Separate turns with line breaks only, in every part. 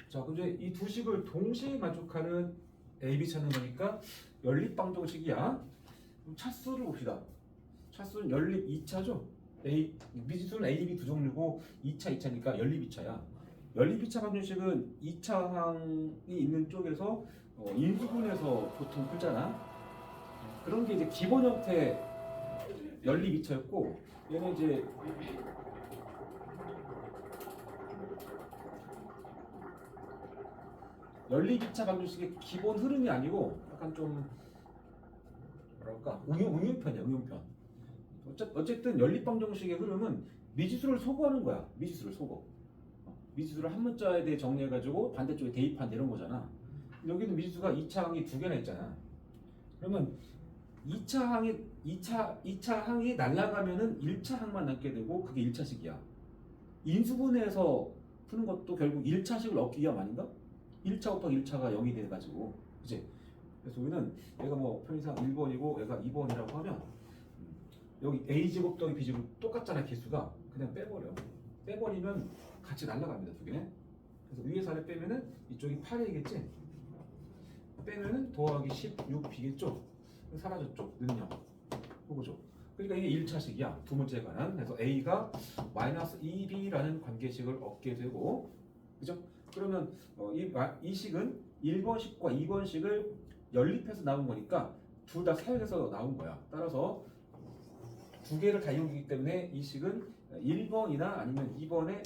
자, 근데 이 두 식을 동시에 만족하는 A, B 찾는 거니까 연립방정식이야. 그럼 차수를 봅시다. 차수는 연립 2차죠. 미지수는 A, B 두 종류고 2차, 2차니까 연립 2차야. 연립 2차 방정식은 2차 항이 있는 쪽에서 인수분해서 보통 풀잖아. 그런 게 이제 기본 형태 연립 2차였고, 얘는 이제 연립 2차 방정식의 기본 흐름이 아니고 약간 좀 뭐랄까 응용편이야, 응용편. 어쨌든 연립 방정식의 흐름은 미지수를 소거하는 거야. 미지수를 소거. 미지수를 한 문자에 대해 정리해가지고 반대쪽에 대입한 이런 거잖아. 여기는 미지수가 2차 항이 두 개나 있잖아. 그러면 2차 항이 날아가면은 1차 항만 남게 되고 그게 1차식이야. 인수분해해서 푸는 것도 결국 1차식을 얻기 위함 아닌가? 1차 곱하기 1차가 0이 돼가지고, 그치? 그래서 우리는 얘가 뭐 편의상 1번이고 얘가 2번이라고 하면 여기 a제곱 더하기 b제곱 똑같잖아, 개수가. 그냥 빼버려. 빼버리면 같이 날아갑니다, 두 개는. 그래서 위에서 아래 빼면은 이쪽이 8이겠지? 빼면은 더하기 16b겠죠? 사라졌죠, 는요. 그거죠. 그러니까 이게 1차식이야, 두 문제에 관한. 그래서 a가 마이너스 2b라는 관계식을 얻게 되고, 그죠? 그러면 이 식은 1번식과 2번식을 연립해서 나온 거니까 둘 다 사용해서 나온 거야. 따라서 두 개를 다 이용이기 때문에 이 식은 1번이나 아니면 2번에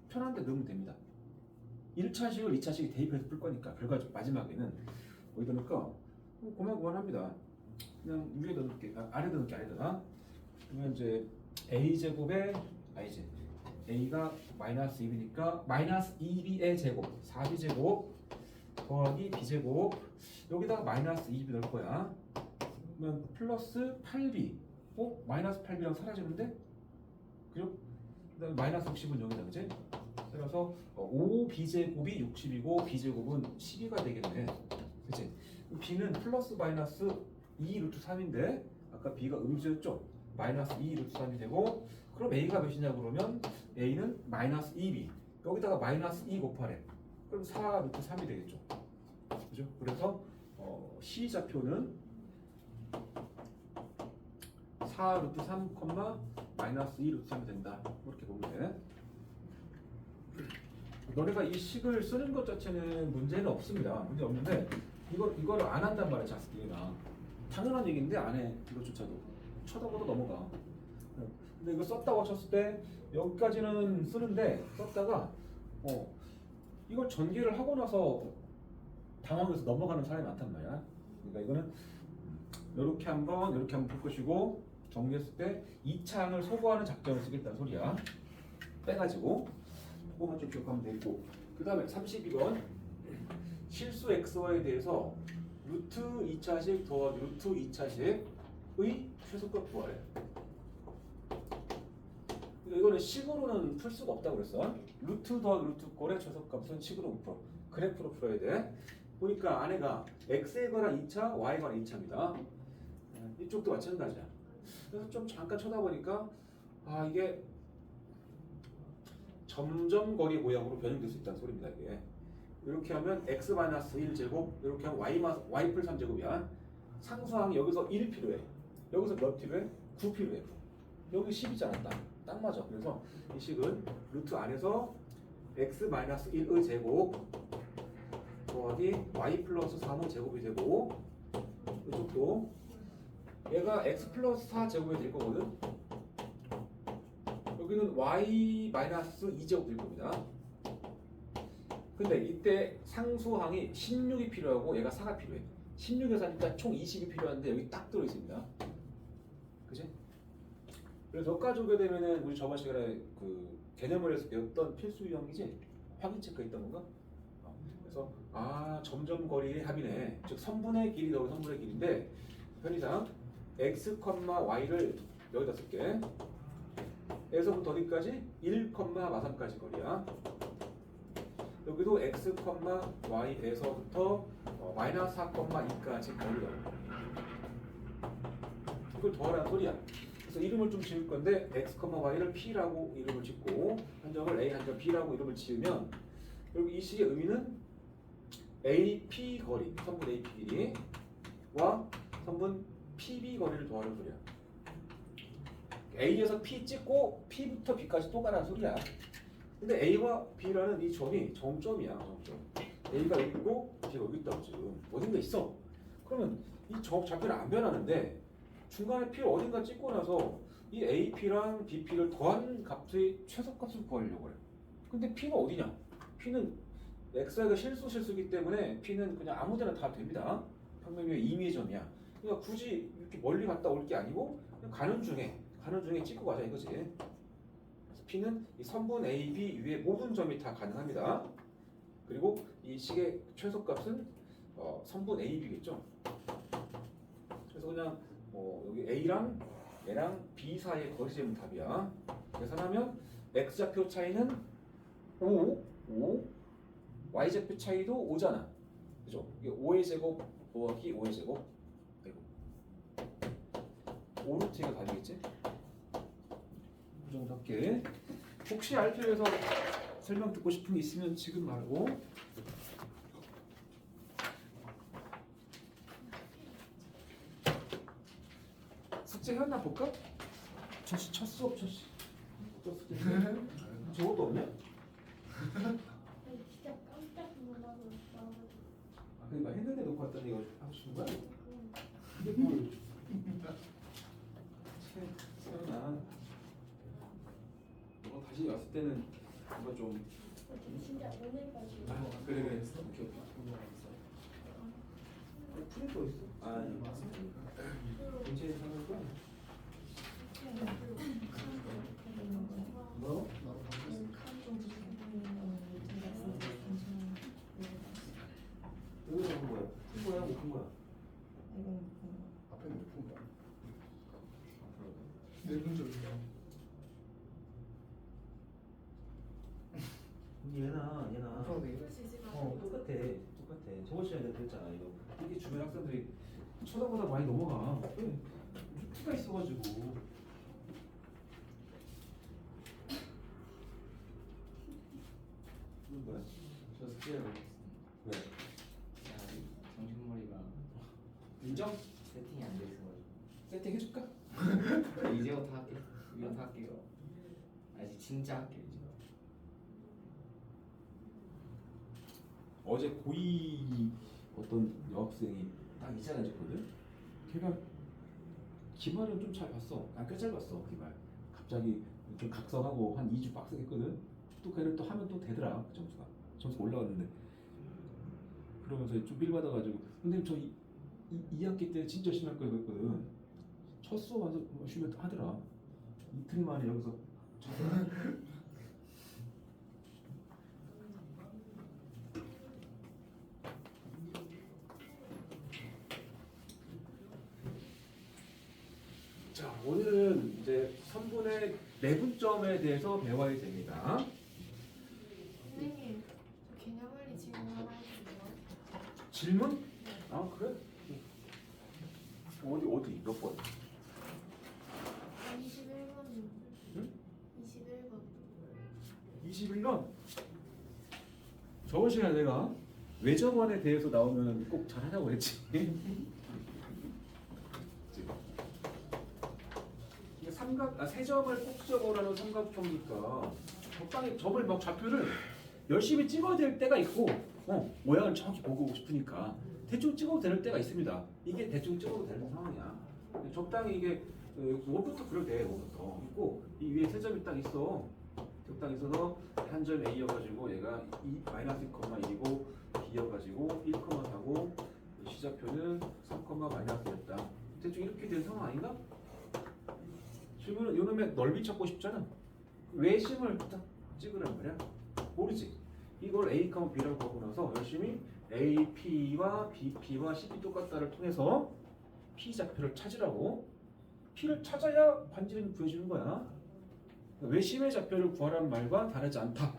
편한 데 넣으면 됩니다. 1차식을 2차식에 대입해서 풀 거니까 결과적 마지막에는 어디다 넣을까? 고만고만합니다. 그냥 위에다 넣을게, 아래다 넣을게, 아래다. 그러면 이제 a제곱에 a가 마이너스 2b니까 마이너스 2b의 제곱 4b제곱 더하기 b제곱 여기다가 마이너스 2b 넣을 거야. 그러면 플러스 8b 마이너스 8b랑 사라지는데? 그죠? 그 다음에 마이너스 60은 여기다, 그지? 그래서 5b제곱이 60이고 b제곱은 12가 되겠네, 그치? b는 플러스 마이너스 2 루트 3인데 아까 b가 음수였죠? 마이너스 2 루트 3이 되고, 그럼 a가 몇이냐 그러면 a는 마이너스 2b 여기다가 마이너스 2 곱하래. 그럼 4 루트 3이 되겠죠, 그죠? 그래서 C좌표는 4 루트 3, 마이너스 2 루트 3이 된다. 이렇게 보면 돼. 너네가 이 식을 쓰는 것 자체는 문제는 없습니다. 문제 없는데 이거를 안 한단 말이야, 자스키가. 당연한 얘기인데 안 해. 이것조차도 쳐다보고 넘어가. 근데 이거 썼다고 쳤을 때 여기까지는 쓰는데 썼다가 이걸 전개를 하고 나서 당황해서 넘어가는 사람이 많단 말이야. 그러니까 이거는 이렇게 한번 풀 것이고, 정리했을 때 2차항을 소거하는 작전을 쓰겠다는 소리야. 빼가지고 그거만 좀 기억하면 되고, 그 다음에 32번 실수 xy에 대해서 루트 2차식 더하기 루트 2차식의 최소값 구하래. 그러니까 이거는 식으로는 풀 수가 없다고 그랬어. 루트 더하기 루트 꼴의 최소값은 식으로 못 풀어. 그래프로 풀어야 돼. 보니까 안에가 x에 관한 2차, y에 관한 2차입니다. 이쪽도 마찬가지야. 그래서 좀 잠깐 쳐다보니까 이게 점점 거리 모양으로 변형될 수 있다는 소리입니다. 이게 이렇게 하면 x-1제곱, 이렇게 하면 y 플 3제곱이야. 상수항이 여기서 1 필요해. 여기서 몇 필요해? 9 필요해. 여기 10이잖아. 딱 맞아. 그래서 이 식은 루트 안에서 x-1의 제곱 더하기 y 플러스 3의 제곱이 되고, 이쪽도 얘가 x 플러스 4 제곱이 될 거거든. 여기는 y 마이너스 2제곱 될 겁니다. 근데 이때 상수항이 16이 필요하고 얘가 4가 필요해. 16에서 하니까 총 20이 필요한데 여기 딱 들어 있습니다. 그치? 그래서 여기까지 오게 되면은 우리 저번 시간에 그 개념을에서 배웠던 필수 유형이지? 확인 체크했던 건가? 그래서 점점 거리의 합이네. 즉 선분의 길이 더하기 선분의 길인데, 편의상 x, y를 여기다 쓸게. 에서부터 어디까지? 1, 마삼까지 거리야. 여기도 x, y에서부터 마이너스 4, 2까지 거리야. 이걸 더하라는 소리야. 그래서 이름을 좀 지을 건데 x, y를 p라고 이름을 짓고 한 점을 a, 한 점 b라고 이름을 지으면 여기 이 식의 의미는 AP 거리, 선분 AP 길이와 선분 PB 거리를 더하는 소리야. A에서 P 찍고 P부터 B까지 또 가라는 소리야. 근데 A와 B라는 이 점이 점점이야. 점점. A가 여기 있고 B가 여기 있다고 지금 어딘가 있어. 그러면 이 좌표는 안 변하는데 중간에 P를 어딘가 찍고 나서 이 AP랑 BP를 더한 값의 최소값을 구하려고 그래. 근데 P가 어디냐? P는 XY가 실수이기 때문에 P는 그냥 아무데나 다 됩니다. 평면의 임의의 점이야. 그러니까 굳이 이렇게 멀리 갔다 올 게 아니고 그냥 가는 중에 찍고 가자 이거지. 그래서 P는 이 선분 AB 위에 모든 점이 다 가능합니다. 그리고 이 식의 최소값은 선분 AB겠죠. 그래서 그냥 여기 A랑 얘랑 B 사이의 거리점은 답이야. 계산하면 X좌표 차이는 5, Y좌표 차이도 5잖아. 그죠? 이게 5의 제곱 더하기 5의 제곱. 아이고. 5루트가 답이겠지? 그 정도 할게. 혹시 RP에서 설명 듣고 싶은 게 있으면 지금 말고. 숙제 했나 볼까? 첫 수업 첫 숙제. 저것도 없냐?
진짜 깜짝 놀라서
그러니까 했는데 놓고 왔더니 이거 하고 싶은 거야? 근데 뭘? 세연아, 너 다시 왔을 때는 이거 좀.
진짜 오늘까지
그래. 오케이. 풀이 또 있어? 아니. 문제 하는 거야? 뭐? 여기서 본 거야? 푼 거야? 못 푼 거야?
앞에는 몇 푼다. 네 문제입니다.
얘나. 똑같아. 저번 시간에 내가 그랬잖아. 이게 주변 학생들이 쳐다보다 많이 넘어가. 피가 있어가지고. 무슨 거야?
저 숙제를
왜?
정신머리가
인정?
세팅이 안 돼 있어가지고
세팅 해줄까?
이제부터 할게. 이제부터 할게요. 아직 진짜 할게요 이제.
어제 고2 어떤 여학생이 딱 이자가 줬거든? 걔가 기말은 좀 잘 봤어. 꽤 잘 봤어 기말. 갑자기 좀 각성하고 한 2주 빡세겠거든? 또 걔를 또 하면 또 되더라 그 점수가. 점수가 올라갔는데 그러면서 좀 빌 받아가지고 근데 저 2학기 때 진짜 심할 거야 그랬거든. 첫 수업 와서 쉬면 하더라. 이틀 만에 여기서 자, 오늘은 이제 선분의 내분점에 대해서 배워야 됩니다.
선생님 저 개념원리 지금 하나 있어요.
질문? 아, 그래? 어디 몇 번?
21번.
응?
21번.
21번. 저번 시간에 내가 외접원에 대해서 나오면 꼭 잘하라고 했지. 이게 세 점을 꼭 적어라는 삼각형이니까 적당히 점을 막 좌표를 열심히 찍어야 될 때가 있고 모양을 정확히 보고 싶으니까 대충 찍어도 되는 때가 있습니다. 이게 대충 찍어도 되는 상황이야. 적당히 이게 5부터 그려도 돼. 5부터 있고 이 위에 세 점이 딱 있어. 적당히 있어서 한 점 A여가지고 얘가 -2,1이고 B여가지고 1,4고 시작표는 3,-1였다. 대충 이렇게 된 상황 아닌가? 질문은 요놈의 넓이 찾고 싶잖아. 외심을 딱 찍으란 말이야. 모르지. 이걸 A, B라고 하고 나서 열심히 AP와 BP와 CP 똑같다를 통해서 P 좌표를 찾으라고. P를 찾아야 반지름이 구해주는 거야. 외심의 좌표를 구하라는 말과 다르지 않다.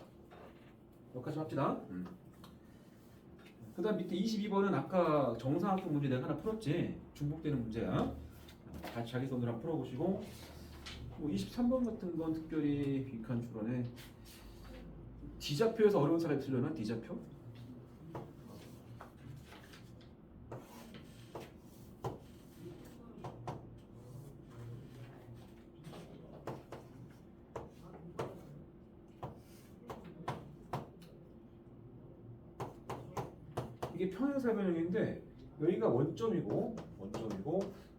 여기까지 합시다. 그 다음 밑에 22번은 아까 정사각형 문제 내가 하나 풀었지. 중복되는 문제야. 다시 자기 손으로 한번 풀어보시고 뭐 23번 같은 건 특별히 빈칸 줄어네. D좌표에서 어려운 사람이 틀려나? D좌표? 이게 평행사 변형인데 여기가 원점이고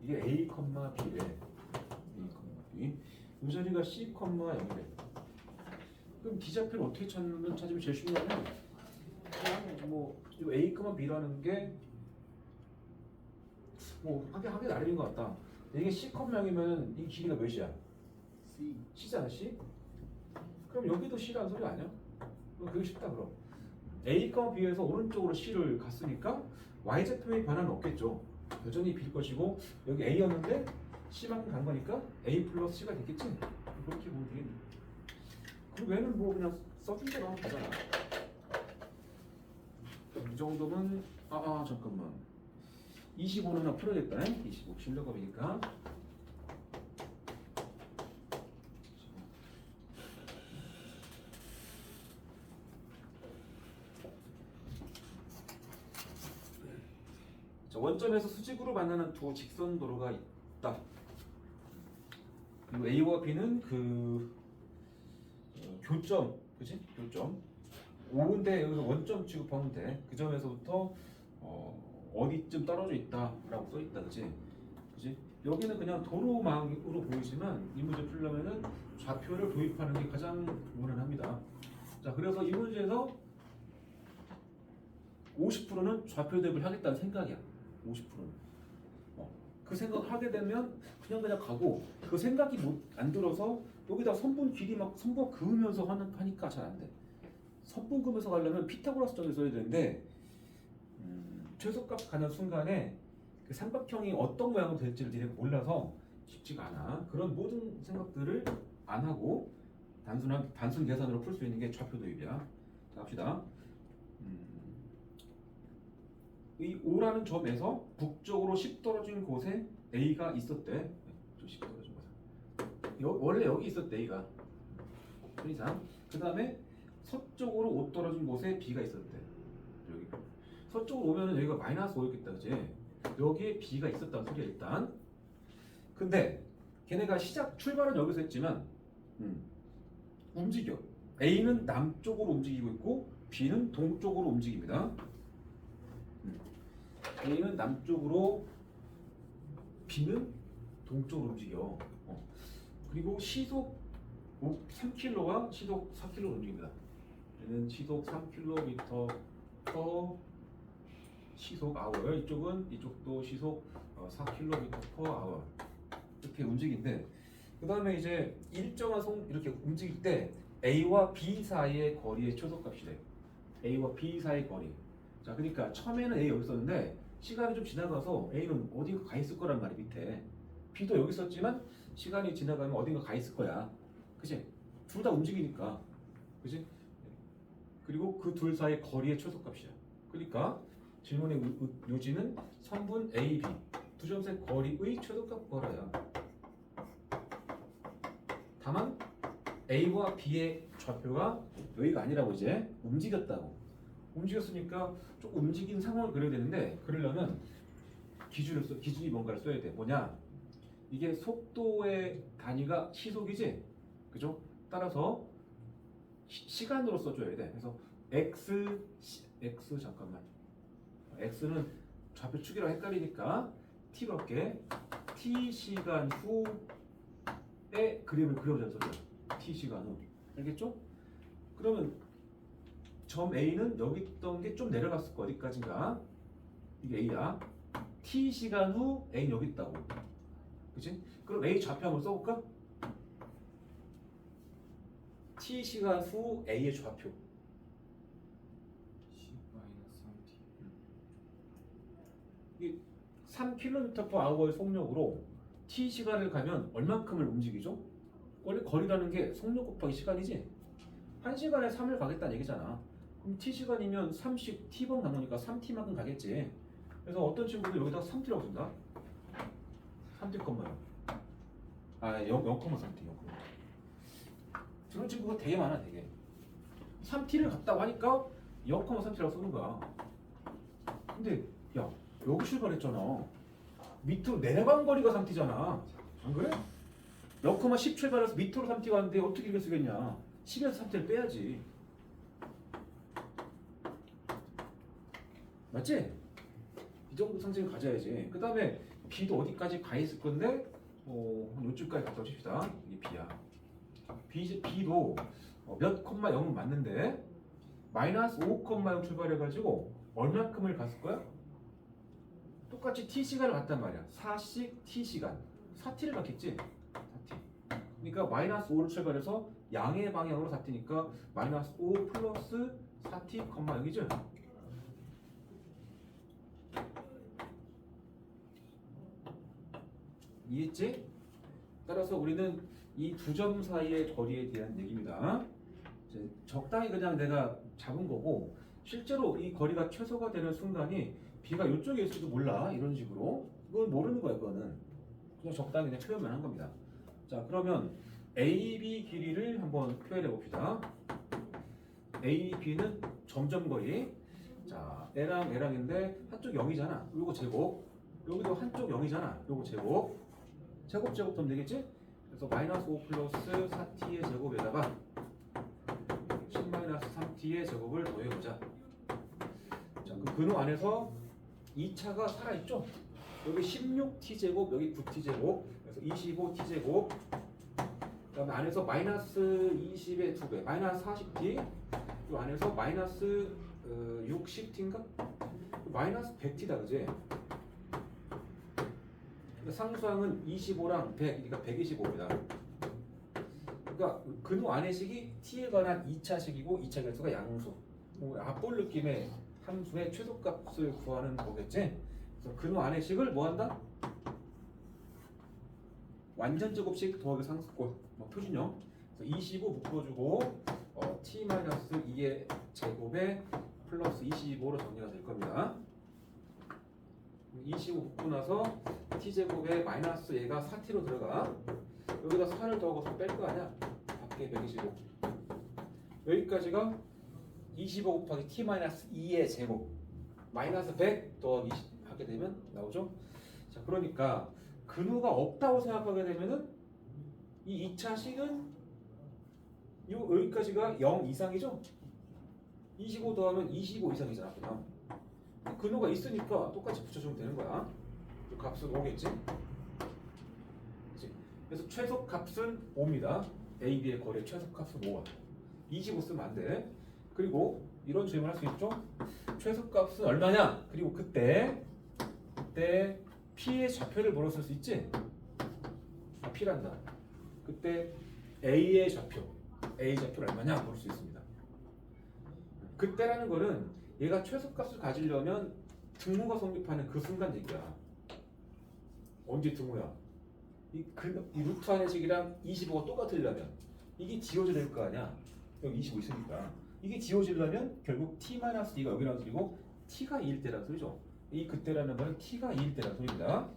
이게 A, B래. A, B. 이 자리가 C, 0이래. 그럼 D좌표를 어떻게 찾으면 제일 쉽냐면 그냥 이 A, B라는 게 하기 나름인 것 같다. 이게 C, 0이면 이 길이가 몇이야? C잖아, C? 그럼 여기도 C라는 소리 아니야? 그럼 그게 쉽다 그럼. A, B에서 오른쪽으로 C를 갔으니까 Y좌표의 변화는 없겠죠. 여전히 B일 것이고 여기 A였는데 C만큼 간 거니까 A 플러스 C가 됐겠지? 그렇게 보면 되겠네. 그 외에는 뭐 그냥 써준 대로 하면 되잖아. 이 정도면 잠깐만 25는 하나 풀어야겠다. 25 실력업이니까. 원점에서 수직으로 만나는 두 직선 도로가 있다. 그리고 A와 B는 교점, 그지? 교점. 5인데 여기서 원점 취급하면 돼. 그 점에서부터 어디쯤 떨어져 있다라고 써 있다, 그지? 그지? 여기는 그냥 도로망으로 보이지만 이 문제 풀려면은 좌표를 도입하는 게 가장 무난합니다. 자, 그래서 이 문제에서 50%는 좌표 대입을 하겠다는 생각이야. 50%는. 그 생각을 하게 되면 그냥 가고 그 생각이 안 들어서 여기다 선분 길이 막 선분 그으면서 하니까 잘 안 돼. 선분 그으면서 가려면 피타고라스 정을 써야 되는데 최소값 가는 순간에 그 삼각형이 어떤 모양으로 될지를 니네가 몰라서 쉽지가 않아. 그런 모든 생각들을 안 하고 단순 계산으로 풀 수 있는 게 좌표 도입이야. 자, 갑시다. 이 O라는 점에서 북쪽으로 10 떨어진 곳에 A가 있었대. 좀 10 떨어진 곳에. 원래 여기 있었대 A가. 그 이상. 그 다음에 서쪽으로 5 떨어진 곳에 B가 있었대. 여기. 서쪽으로 오면은 여기가 마이너스 5였겠다, 그치? 여기에 B가 있었다는 소리야 일단. 근데 걔네가 출발은 여기서 했지만 움직여. A는 남쪽으로 움직이고 있고 B는 동쪽으로 움직입니다. A는 남쪽으로, B는 동쪽으로 움직여. 그리고 시속 3km와 시속 4km로 움직입니다. 얘는 시속 3km per 시속 hour. 이쪽도 시속 4km per hour. 이렇게 움직이는데, 그 다음에 이제 일정한 이렇게 움직일 때 A와 B 사이의 거리의 최소값이래. A와 B 사이의 거리. 자, 그러니까 처음에는 A 여기 있었는데 시간이 좀 지나가서 A는 어딘가 가 있을 거란 말이야. 밑에 B도 여기 있었지만 시간이 지나가면 어딘가 가 있을 거야. 그치? 둘 다 움직이니까. 그치? 그리고 그 둘 사이의 거리의 최소값이야. 그러니까 질문의 요지는 선분 A, B 두 점 사이 거리의 최소값 구하라야. 다만 A와 B의 좌표가 여기가 아니라고 이제 움직였다고. 움직였으니까 조금 움직인 상황을 그려야 되는데, 그러려면 기준이 뭔가를 써야 돼. 뭐냐? 이게 속도의 단위가 시속이지? 그죠? 따라서 시간으로 써줘야 돼. 그래서 잠깐만. X는 좌표 축이랑 헷갈리니까 T로 할게. T 시간 후에 그림을 그려보자는 소리야. T 시간 후. 알겠죠? 그러면 점 A는 여기 있던 게 좀 내려갔을 거 어디까지인가? 이게 A야. T 시간 후 A는 여기 있다고. 그치? 그럼 A 좌표 한번 써볼까? T 시간 후 A의 좌표.
10-3t.
이 3km/h의 속력으로 T 시간을 가면 얼만큼을 움직이죠? 원래 거리라는 게 속력 곱하기 시간이지? 1시간에 3을 가겠다는 얘기잖아. 그럼 T시간이면 30 T번 가는 거니까 3T만큼 가겠지. 그래서 어떤 친구들 여기다 3T라고 쓴다. 3T 컴마요. 0,3t. 저런 친구가 되게 많아, 되게. 3t를 갖다고 하니까 0,3t라고 쓰는 거야. 근데 야, 여기 출발했잖아. 밑으로 내려간 거리가 3t잖아. 안 그래? 0,10 출발해서 밑으로 3t 가는데 어떻게 이렇게 쓰겠냐? 10에서 3t를 빼야지. 맞지? 이 정도 상징을 가져야지. 그 다음에 b도 어디까지 가 있을 건데 한 요쯤까지 갖다 줍시다. 이게 b야. b도 몇 콤마 0은 맞는데 마이너스 5,0 출발해가지고 얼마큼을 갔을 거야? 똑같이 t시간을 갔단 말이야. 4씩 t시간. 4t를 갔겠지? 4t. 그러니까 마이너스 5를 출발해서 양의 방향으로 4t니까 마이너스 5 플러스 4t, 0이죠? 이해했지? 따라서 우리는 이 두 점 사이의 거리에 대한 얘기입니다. 이제 적당히 그냥 내가 잡은 거고 실제로 이 거리가 최소가 되는 순간이 b가 이쪽에 있을지도 몰라. 이런 식으로. 그건 모르는 거야. 그거는 그냥 적당히 그냥 표현만 한 겁니다. 자, 그러면 AB 길이를 한번 표현해 봅시다. AB는 점점거리. 자, A랑 A랑인데 한쪽 0이잖아. 요거 제곱. 여기도 한쪽 0이잖아. 요거 제곱. 제곱 하면 되겠지? 그래서 마이너스 5 플러스 4t의 제곱에다가 10 마이너스 3t의 제곱을 더해보자. 자, 그 근호 안에서 2차가 살아있죠? 여기 16t제곱, 여기 9t제곱, 그래서 25t제곱. 그 다음에 안에서 마이너스 20의 2배, 마이너스 40t. 이 안에서 마이너스 60t인가? 마이너스 100t다, 그지? 상수항은 25랑 100, 그러니까 125입니다. 그러니까 근호 안의식이 t에 관한 2차식이고 2차 결수가 양수. 앞볼 느낌의 함수의 최소값을 구하는 거겠지? 그래서 근호 안의식을 뭐 한다? 완전 제곱식 더하기 상수꼴, 표준형. 그래서 25 묶어주고 t-2의 제곱에 플러스 25로 정리가 될 겁니다. 25 묶고 나서 t제곱에 마이너스 얘가 4t로 들어가. 여기다 4를 더하고서 뺄 거 아니야? 밖에 125. 여기까지가 25 곱하기 t-2의 제곱 마이너스 100 더하기 20 하게 되면 나오죠? 자, 그러니까 근호가 없다고 생각하게 되면은 이 2차식은 여기까지가 0 이상이죠? 25 더하면 25 이상이잖아. 그냥 근호가 있으니까 똑같이 붙여주면 되는 거야. 그 값은 5겠지? 그치? 그래서 최소값은 5입니다. A, B의 거리의 최소값은 5야. 25 쓰면 안 돼. 그리고 이런 질문 할 수 있죠? 최소값은 얼마냐? 그리고 그때 P의 좌표를 물었을 수 있지? P란다. 그때 A의 좌표, A 좌표를 얼마냐? 물을 수 있습니다. 그때라는 거는 얘가 최소값을 가지려면 등호가 성립하는 그 순간 얘기야. 언제 등호야? 이 루트 안의식이랑 25가 똑같으려면 이게 지워져야 될 거 아니야? 여기 25 있으니까 이게 지워지려면 결국 t-2가 여기라는 소리고 t가 2일 때라는 소리죠. 이 그때라는 건 t가 2일 때라는 소리입니다.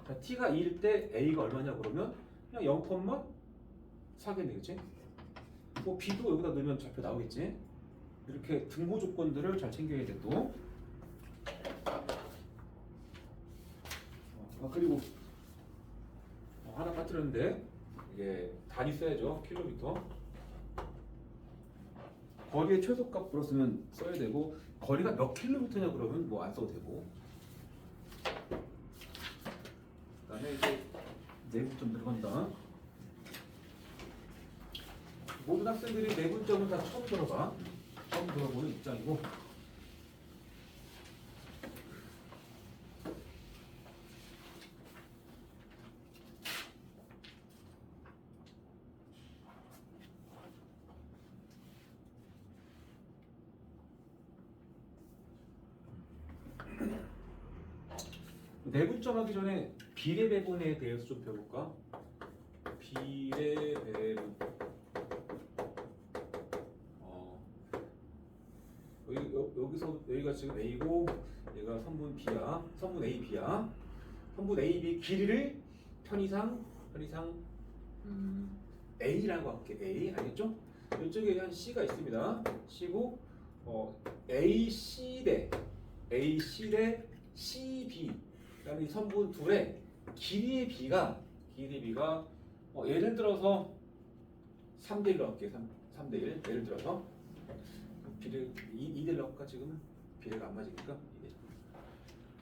자, t가 2일 때 a가 얼마냐 그러면 그냥 0,4겠네, 그치? 뭐 b도 여기다 넣으면 좌표 나오겠지? 이렇게 등호 조건들을 잘 챙겨야 돼 또. 그리고 하나 빠뜨렸는데 이게 단위 써야죠. 킬로미터. 거리의 최소값으로 쓰면 써야 되고 거리가 몇 킬로미터냐 그러면 뭐 안 써도 되고. 그다음에 이제 내분 좀 들어간다. 모든 학생들이 내분점은 다 처음 들어봐. 처음 들어보는 입장이고. 내분점 하기 전에 비례 배분에 대해서 좀 배워볼까? 비례 배분. 여기가 지금 A고 얘가 선분 B야. 선분 A, B야. 선분 A, B 길이를 편의상 편의상 A라고 할게. A 알겠죠? 이쪽에 한 C가 있습니다. C고 AC 대 CB 그다음에 이 선분 둘의 길이의 B가 예를 들어서 3대 1로 할게. 3대 1. 예를 들어서 비례 2대 1로 할까 지금은? 비례가 안 맞으니까 2대.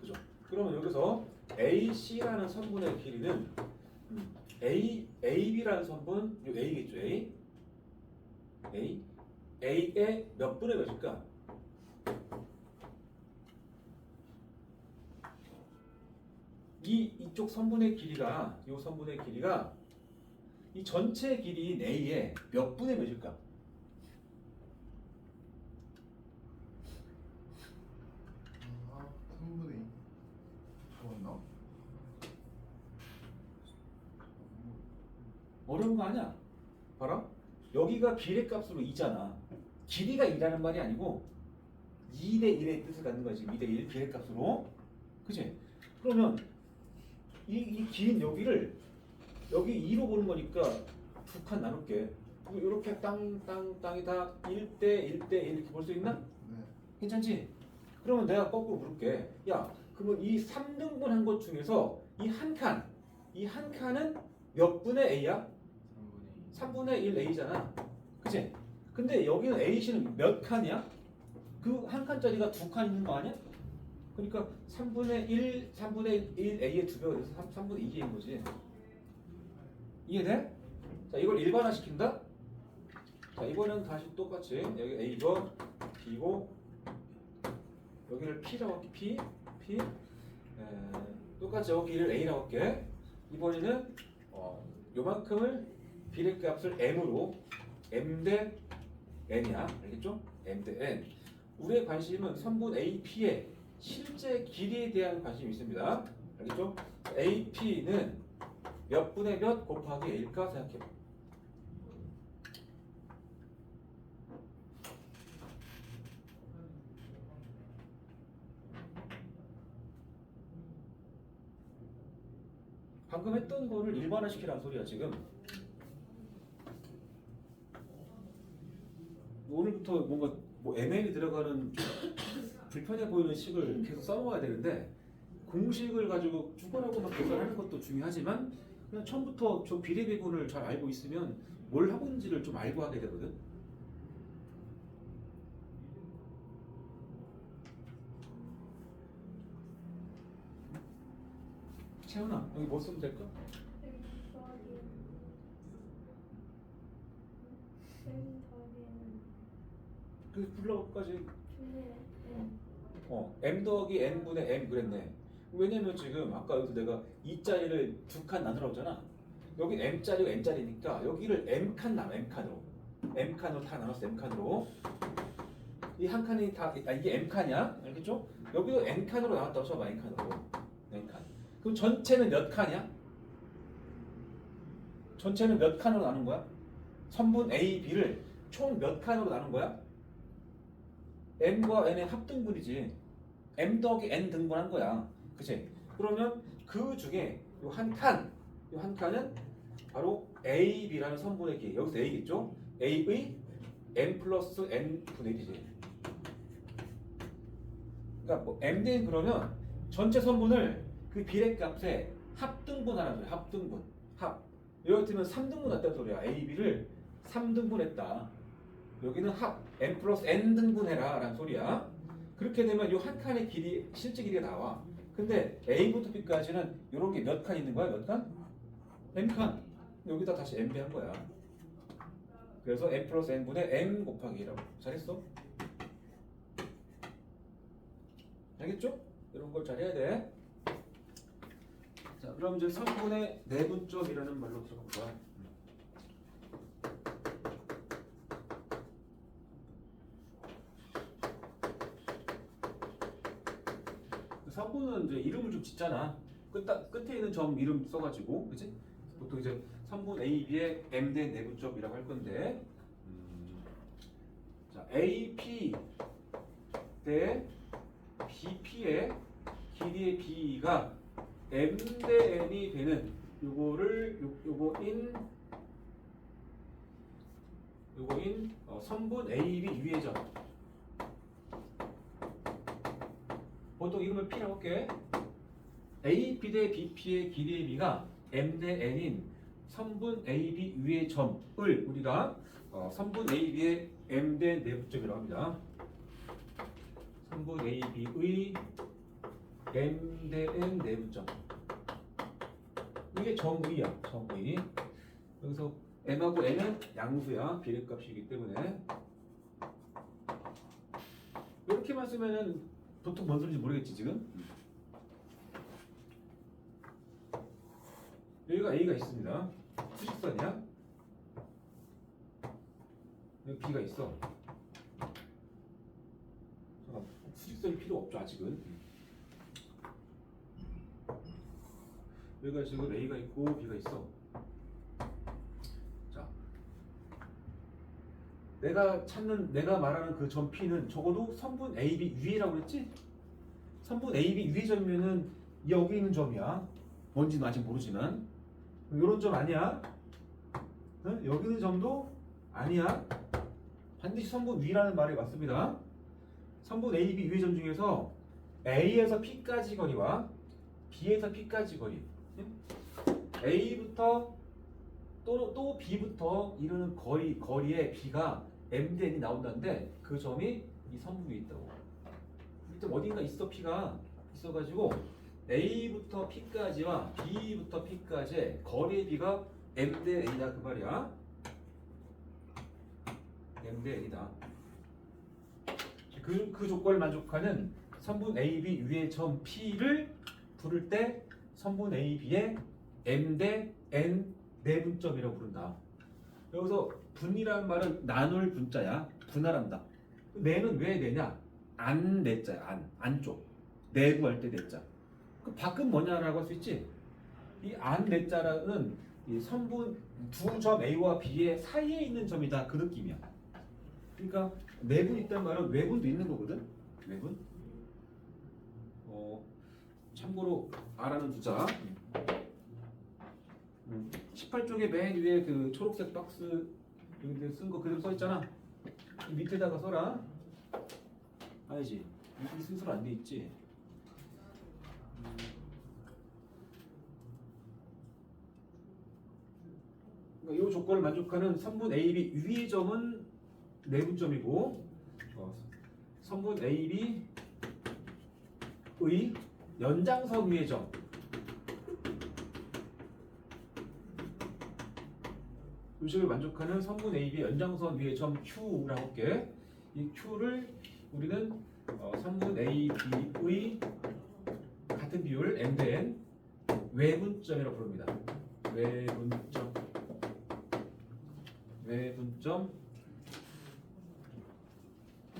그죠? 그러면 여기서 AC라는 선분의 길이는 AB라는 선분, 요 A겠죠? A의 몇 분의 몇일까? 이쪽 선분의 길이가, 이 선분의 길이가 이 전체 길이인 A의 몇 분의 몇일까?
아, 3분의 2 적었나?
어려운 거 아니야? 봐라. 여기가 비례값으로 2잖아. 길이가 2라는 말이 아니고 2대 1의 뜻을 갖는 거지. 2대 1 비례값으로. 그치? 그러면 이 긴 여기를 여기 2로 보는 거니까 두 칸 나눌게. 이렇게 땅이 다 1대 1대 1 이렇게 볼 수 있나?
네.
괜찮지? 그러면 내가 거꾸로 물을게. 야, 그러면 이 3등분 한 것 중에서 이 한 칸은 몇 분의 A야? 3분의 1 A잖아. 그치? 근데 여기는 AC는 몇 칸이야? 그 한 칸짜리가 두 칸 있는 거 아니야? 그러니까 3분의 1 A의 두 배가 돼서 3분의 2A인 거지. 이해돼? 자, 이걸 일반화 시킨다? 자, 이거는 다시 똑같이 여기 A번, B고 여기를 P라고 할게. P. 똑같이 여기를 A라고 할게. 이번에는 요만큼을 비례값을 M으로 M 대 N이야. 알겠죠? M 대 N. 우리의 관심은 선분 AP의 실제 길이에 대한 관심이 있습니다. 알겠죠? AP는 몇 분의 몇 곱하기 A일까 생각해봐. 방금 했던 거를 일반화시키라는 소리야 지금. 오늘부터 뭔가 ML이 들어가는 불편해 보이는 식을 계속 써먹어야 되는데 공식을 가지고 주거라고 막 계산하는 것도 중요하지만 그냥 처음부터 저 비례배분을 잘 알고 있으면 뭘 하고 있는지를 좀 알고 하게 되거든. 채훈아 여기 뭐 쓰면 될까? 그 불러까지 M 더하기 N분의 M 그랬네. 왜냐면 지금 아까 여기서 내가 2짜리를 두 칸 나누라고 했잖아. 여기 M짜리고 N짜리니까 여기를 M칸 나눠. M칸으로 다 나눴어. M칸으로. 이 한 칸이 다 이게 M칸이야. 알겠죠? 여기도 N칸으로 나눴다고 쳐봐. N칸으로. N칸. 그럼 전체는 몇 칸이야? 전체는 몇 칸으로 나눈 거야? 선분 A, B를 총 몇 칸으로 나눈 거야? M과 N의 합등분이지. M 더하기 N 등분한 거야. 그치? 그러면 그 중에 요 한 칸은 바로 A, B라는 선분의 길이. 여기서 A겠죠? A의 M 플러스 N 분의 1이지. 그러니까 뭐 M 대 N 그러면 전체 선분을 그 비례값에 합등분하라는 소리야. 합등분. 여기 같으면 3등분 했다는 소리야. A, B를 3등분 했다. 여기는 합 n 플러스 n 등분해라 라는 소리야. 그렇게 되면 이 한 칸의 길이 실제 길이가 나와. 근데 A부터 B까지는 이런 게 몇 칸 있는 거야? 몇 칸? n칸. 여기다 다시 n배 한 거야. 그래서 n 플러스 n분의 n 곱하기 1이라고. 잘했어? 알겠죠? 이런 걸 잘해야 돼. 자, 그럼 이제 선분의 내분점이라는 말로 들어볼까? 선분은 이제 이름을 좀 짓잖아. 끝에 있는 점 이름 써가지고, 그치? 보통 이제 선분 A, B의 M 대 내분점이라고 할 건데, 자, AP 대 BP의 길이의 B가 M 대 N이 되는 요거를 요거인 선분 AB 위의 점. 보통 이름을 P라고 할게. AP 대 BP의 길이의 B가 M 대 N인 선분 AB 위의 점을 우리가 선분 AB의 M 대 내분점이라고 합니다. 선분 AB의 M 대 N 내분점. 이게 정의야, 정의. 여기서 M하고 N은 양수야, 비례값이기 때문에 이렇게만 쓰면은 보통 뭔 소리인지 모르겠지 지금. 여기가 A가 있습니다. 수직선이야. 여기 B가 있어. 잠깐, 수직선이 필요 없죠 아직은. 여기가 지금 A가 있고 B가 있어. 자, 내가 말하는 그 점 P는 적어도 선분 AB 위라고 그랬지? 선분 AB 위 점이면은 여기 있는 점이야. 뭔지는 아직 모르지만 이런 점 아니야. 응? 여기 있는 점도 아니야. 반드시 선분 위라는 말이 맞습니다. 선분 AB 위의 점 중에서 A에서 P까지 거리와 B에서 P까지 거리, A부터 또 B부터 이르는 거리의 B가 M 대 N이 나온다는데 그 점이 이 선분 위에 있다고. 일단 어딘가 있어 P가 있어가지고 A부터 P까지와 B부터 P까지의 거리의 B가 M 대 N이다 그 말이야. M 대 N이다. 그 조건을 만족하는 선분 AB 위의 점 P를 부를 때 선분 AB의 M 대 N 내분점이라고 부른다. 여기서 분이라는 말은 나눌 분자야. 분할한다. 내는 왜 내냐? 안 내자야. 안쪽. 내부할 때 내자. 그 밖은 뭐냐라고 할 수 있지. 이 안 내자라는 이 선분 두 점 A와 B의 사이에 있는 점이다. 그 느낌이야. 그러니까 내분 있다는 말은 외분도 있는 거거든. 외분. 참고로 알아는 두자. 18쪽에 맨 위에 그 초록색 박스 여기 쓴 거 그대로 써 있잖아. 밑에다가 써라. 알지? 이 순서로 안 돼 있지. 이 조건을 만족하는 선분 AB 위의 점은 내분점이고 선분 AB의 연장선 위의 점 요식을 만족하는 선분 AB 연장선 위의 점 Q라고 할게. 이 Q를 우리는 선분 AB의 같은 비율 M 대 N 외분점이라고 부릅니다. 외분점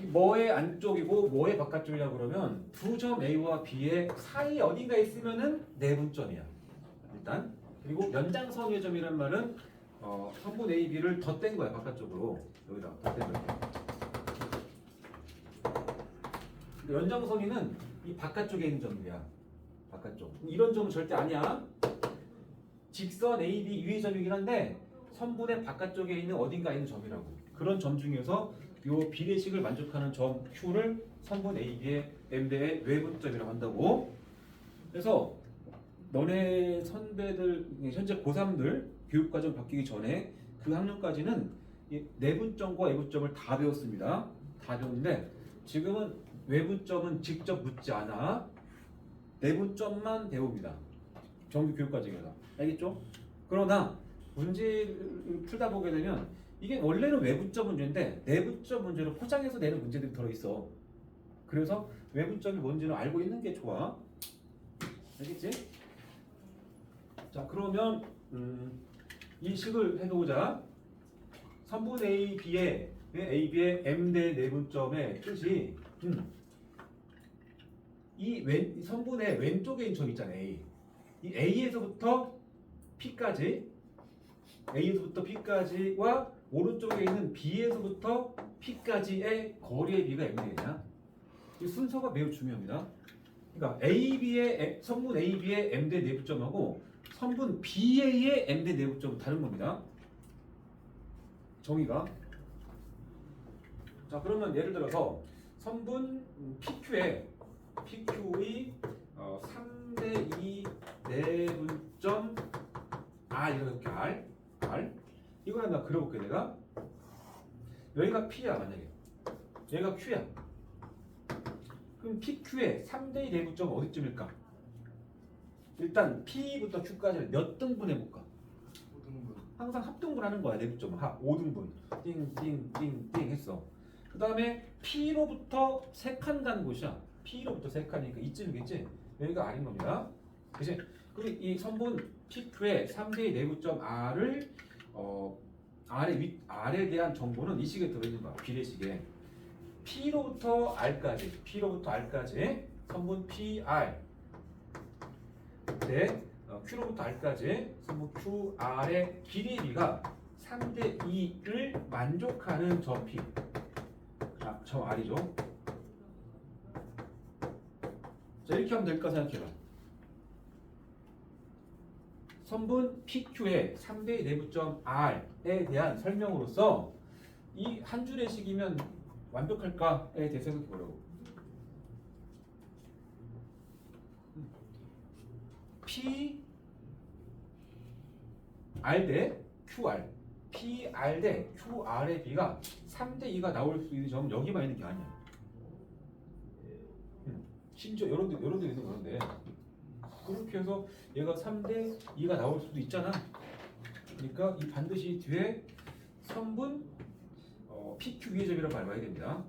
뭐의 안쪽이고 뭐의 바깥쪽이라고 그러면 두 점 A와 B의 사이 어딘가에 있으면은 내분점이야. 일단 그리고 연장선 위의 점이란 말은 선분 A, B를 덧댄 거야 바깥쪽으로. 여기다 덧댄 거야. 연장선위는 이 바깥쪽에 있는 점이야. 바깥쪽. 이런 점은 절대 아니야. 직선 AB 위의 점이긴 한데 선분의 바깥쪽에 있는 어딘가에 있는 점이라고. 그런 점 중에서 요 비례식을 만족하는 점 Q를 선분 AB의 M 대 외분점이라고 한다고. 그래서 너네 선배들 현재 고3들 교육과정 바뀌기 전에 그 학년까지는 이 내분점과 외분점을 다 배웠습니다. 다 배웠는데 지금은 외분점은 직접 묻지 않아. 내분점만 배웁니다. 정규 교육과정에서. 알겠죠? 그러나 문제를 풀다 보게 되면 이게 원래는 외분점 문제인데 내분점 문제로 포장해서 내는 문제들이 들어있어. 그래서 외분점이 뭔지는 알고 있는 게 좋아. 알겠지? 자 그러면 이 식을 해보자. 선분 AB의 M 대 내분점의 뜻이 이 선분의 왼쪽에 있는 점 있잖아. A. 이 A에서부터 P까지와 오른쪽에 있는 B에서부터 P까지의 거리의 B가 M이냐? 이 순서가 매우 중요합니다. 그러니까 선분 AB의 M 대 내분점하고 선분 BA의 m대 내부점은 다른 겁니다. 정의가. 자, 그러면 예를 들어서 선분 PQ의 3대2 내분점 R 이렇게 R 이거는 나 그려볼게. 내가 여기가 P야. 만약에 여기가 Q야. 그럼 PQ의 3대2 내분점은 어디쯤일까? 일단 P부터 Q까지를 몇 등분 해볼까?
5등분.
항상 합등분하는 거야. 내분점은 5등분 띵띵띵띵 했어. 그 다음에 P로부터 3칸 가는 곳이야. P로부터 3칸이니까 이쯤이겠지? 여기가 R인 겁니다. 그치? 그리고 이 선분 PQ의 3대2 내부점 R을 R에 대한 정보는 이 식에 들어있는 거야. 비례식에 P로부터 R까지 선분 PR 대 Q로부터 R까지 선분 QR의 길이비가 3대2를 만족하는 저 P, 저 R이죠. 자, 이렇게 하면 될까 생각해봐. 선분 PQ의 3대2 내부점 R에 대한 설명으로서 이 한 줄의 식이면 완벽할까에 대해 생각해보려고. P R 대 QR, PR 대 QR의 비가 3대2가 나올 수 있는 점은 여기만 있는 게 아니야. 심지어 이런 데 있는 건데 그렇게 해서 얘가 3대2가 나올 수도 있잖아. 그러니까 이 반드시 뒤에 선분 PQ 위의 점이라고 밟아야 됩니다.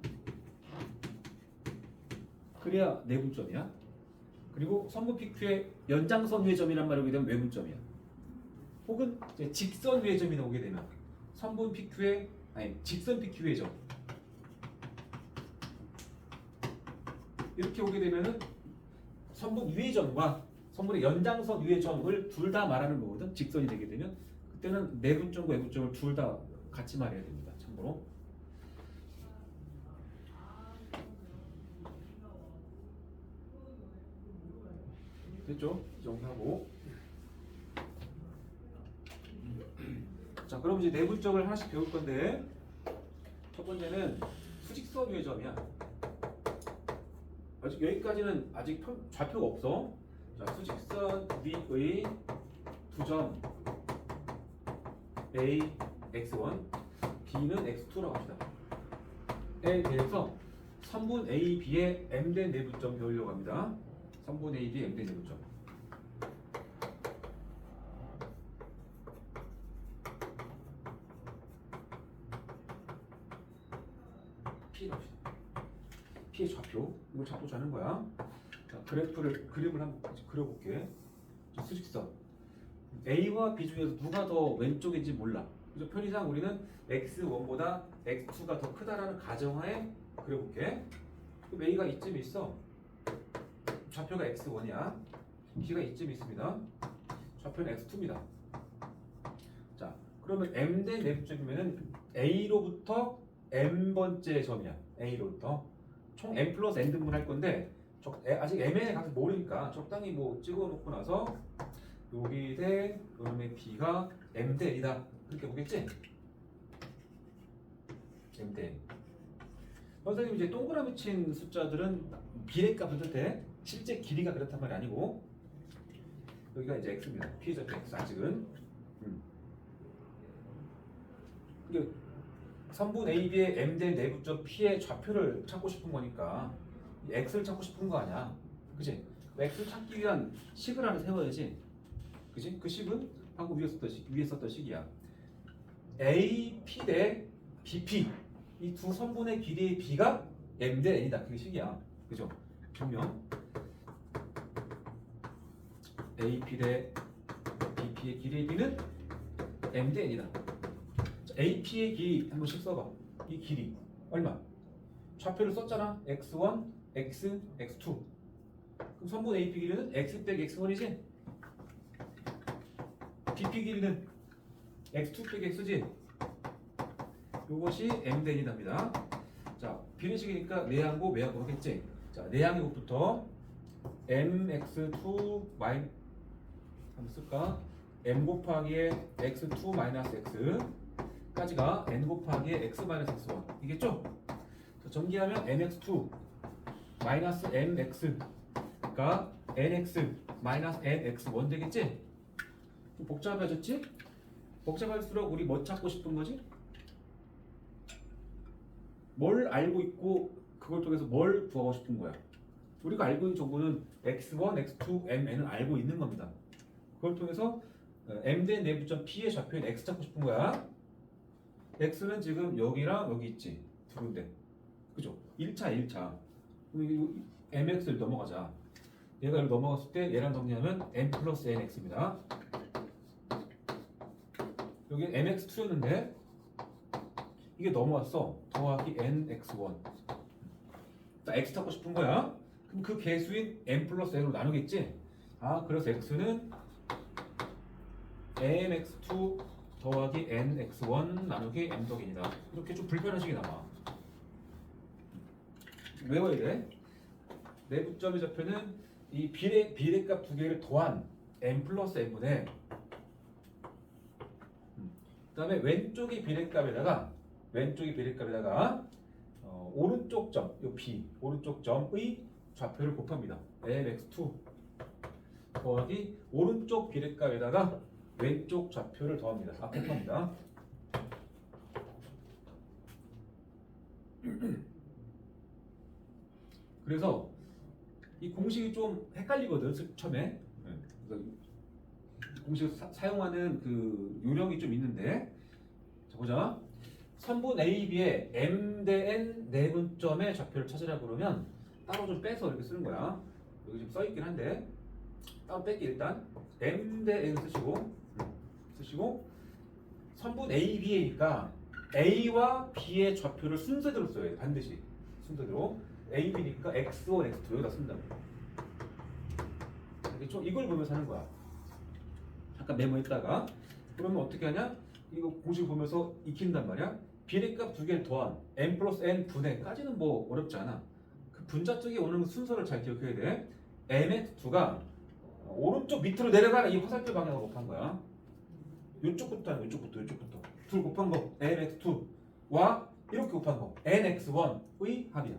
그래야 내분점이야. 그리고 선분 PQ의 연장선 위의 점이란 말이 오게 되면 외분점이야. 혹은 이제 직선 위의 점이 나오게 되면 선분 PQ의 직선 PQ 위의 점. 이렇게 오게 되면은 선분 위의 점과 선분의 연장선 위의 점을 둘 다 말하는 거거든. 직선이 되게 되면 그때는 내분점과 외분점을 둘 다 같이 말해야 됩니다. 참고로. 됐죠? 이 정도 하고. 자, 그럼 이제 내분점을 하나씩 배울 건데 첫 번째는 수직선 위의 점이야. 아직 여기까지는 아직 좌표가 없어. 자, 수직선 위의 두 점 A x1, B는 x2라고 합시다. 에 대해서 선분 A, B의 m된 내분점 배우려고 합니다. 선분 A, B의 m된 내분점. P라고 합시다. P의 좌표, 이걸 좌표 자는 거야. 자, 그림을 한번 그려볼게. 자, 수직선 A와 B 중에서 누가 더 왼쪽인지 몰라. 그래서 편의상 우리는 x1보다 x2가 더 크다라는 가정하에 그려볼게. 그럼 A가 이쯤에 있어. 좌표가 x1이야. B가 이쯤에 있습니다. 좌표는 x2입니다. 자, 그러면 m대 내분점이면은 A로부터 m번째 점이야. A로부터 총 m 플러스 n 등분 할 건데 아직 m의 값을 모르니까 적당히 뭐 찍어놓고 나서 여기 대 그다음에 b가 m 대 n이다 그렇게 보겠지? m 대 n. 선생님 이제 동그라미 친 숫자들은 비례값을 뜻해. 실제 길이가 그렇단 말이 아니고 여기가 이제 x입니다. p의 좌표 x 아직은. 이게 선분 AB의 m 대 내부점 P의 좌표를 찾고 싶은 거니까 x를 찾고 싶은 거 아니야, 그지? x를 찾기 위한 식을 하나 세워야지, 그지? 그 식은 방금 위에 썼던 식이야. AP 대 BP 이 두 선분의 길이의 b가 m 대 n이다, 그게 식이야, 그죠? 증명 AP 대 BP의 길이의 b는 m 대 n이다. AP의 길이 한 번씩 써봐. 이 길이 얼마? 좌표를 썼잖아. x1, x, x2. 그럼 선분 AP 길이는 x 빼기 x1이지? BP 길이는 x2 빼기 x지? 이것이 m대입니다. 자, 비례식이니까 내항고 외항고 하겠지? 자, 내항의 곱부터 mx2 마이너스 한번 쓸까? m 곱하기의 x2 마이너스 x까지가 n 곱하기의 x 마이너스 x1 이겠죠? 그래서 전기하면 mx2 마이너스 mx가 nx 마이너스 nx1 되겠지? 좀 복잡해졌지? 복잡할수록 우리 뭐 찾고 싶은 거지? 뭘 알고 있고 그걸 통해서 뭘 구하고 싶은 거야? 우리가 알고 있는 정보는 x1, x2, mn은 알고 있는 겁니다. 그걸 통해서 m대 내부점 p의 좌표인 x 찾고 싶은 거야. x는 지금 여기랑 여기 있지. 두 군데. 그죠? 1차. mx를 넘어가자. 얘가 여기 넘어갔을 때 얘랑 정리하면 m 플러스 nx입니다. 여기 mx2였는데 이게 넘어왔어. 더하기 nx1. 자, x 찾고 싶은 거야. 그럼 그 개수인 m 플러스 n으로 나누겠지? 아, 그래서 x는 mx2 더하기 nx1 나누기 m 더하기 n이다. 이렇게 좀 불편한 식이 나와. 외워야 돼. 내부점의 좌표는 이 비례값 두 개를 더한 m 플러스 n분의 그 다음에 왼쪽의 비례값에다가 오른쪽 점, 요 b, 오른쪽 점의 좌표를 곱합니다. mx2 더하기 오른쪽 비례값에다가 왼쪽 좌표를 더합니다. 곱합니다. 그래서 이 공식이 좀 헷갈리거든 처음에. 그래서 공식을 사용하는 그 요령이 좀 있는데, 자, 보자. 선분 A, B의 M 대 N 내분점의 좌표를 찾으라 그러면 따로 좀 빼서 이렇게 쓰는 거야. 여기 지금 써 있긴 한데 따로 뺄게. 일단 M 대 N 쓰시고 선분 A, B니까 A와 B의 좌표를 순서대로 써야 돼. 반드시 순서대로. A, B니까 X1, X2 여기다 쓴다고. 알겠죠? 이걸 보면서 하는 거야. 잠깐 메모했다가 그러면 어떻게 하냐? 이거 공식 보면서 익힌단 말이야. 비례값 두 개를 더한 m 플러스 n 분해까지는 뭐 어렵지 않아. 그 분자 쪽에 오는 순서를 잘 기억해야 돼. mx2가 오른쪽 밑으로 내려가는 이 화살표 방향으로 곱한 거야. 이쪽부터 아니고 이쪽부터 둘 곱한 거 mx2와 이렇게 곱한 거 nx1의 합이야.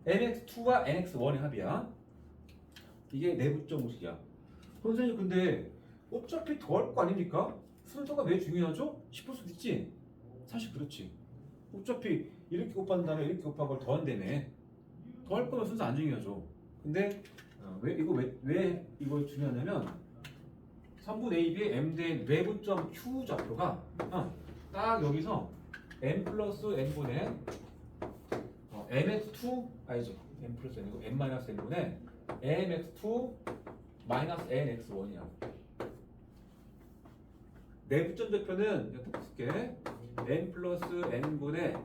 mx2와 nx1의 합이야. 이게 내부점 공식이야. 선생님 근데 어차피 더할 거 아닙니까? 순서가 왜 중요하죠? 싶을 수도 있지. 사실 그렇지. 어차피 이렇게 곱한 다음에 이렇게 곱한 걸 더한다며. 더할 거면 순서 안 중요하죠. 근데 왜 이거 중요하냐면 3분 AB의 m 대 내부점 Q 좌표가 딱 여기서 m 플러스 n분의 mx2 아니지 m 플러스 n이고 m 마이너스 n분의 mx2 마이너스 nx1이야. 내부점 좌표는 이렇게 쓸게. n 플러스 n분의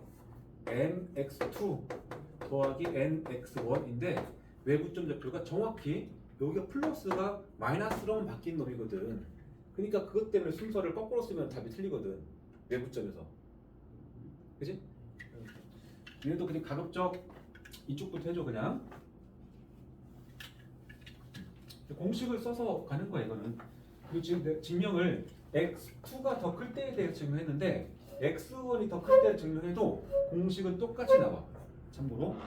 mx2 더하기 nx1인데 외부점 좌표가 정확히 여기가 플러스가 마이너스로만 바뀐 놈이거든. 그러니까 그것 때문에 순서를 거꾸로 쓰면 답이 틀리거든. 외부점에서. 그치? 얘도 그냥 가급적 이쪽부터 해줘 그냥. 공식을 써서 가는 거야 이거는. 그리고 지금 증명을 x2가 더 클 때에 대해서 증명했는데 x1이 더 클 때 증명해도 공식은 똑같이 나와. 참고로.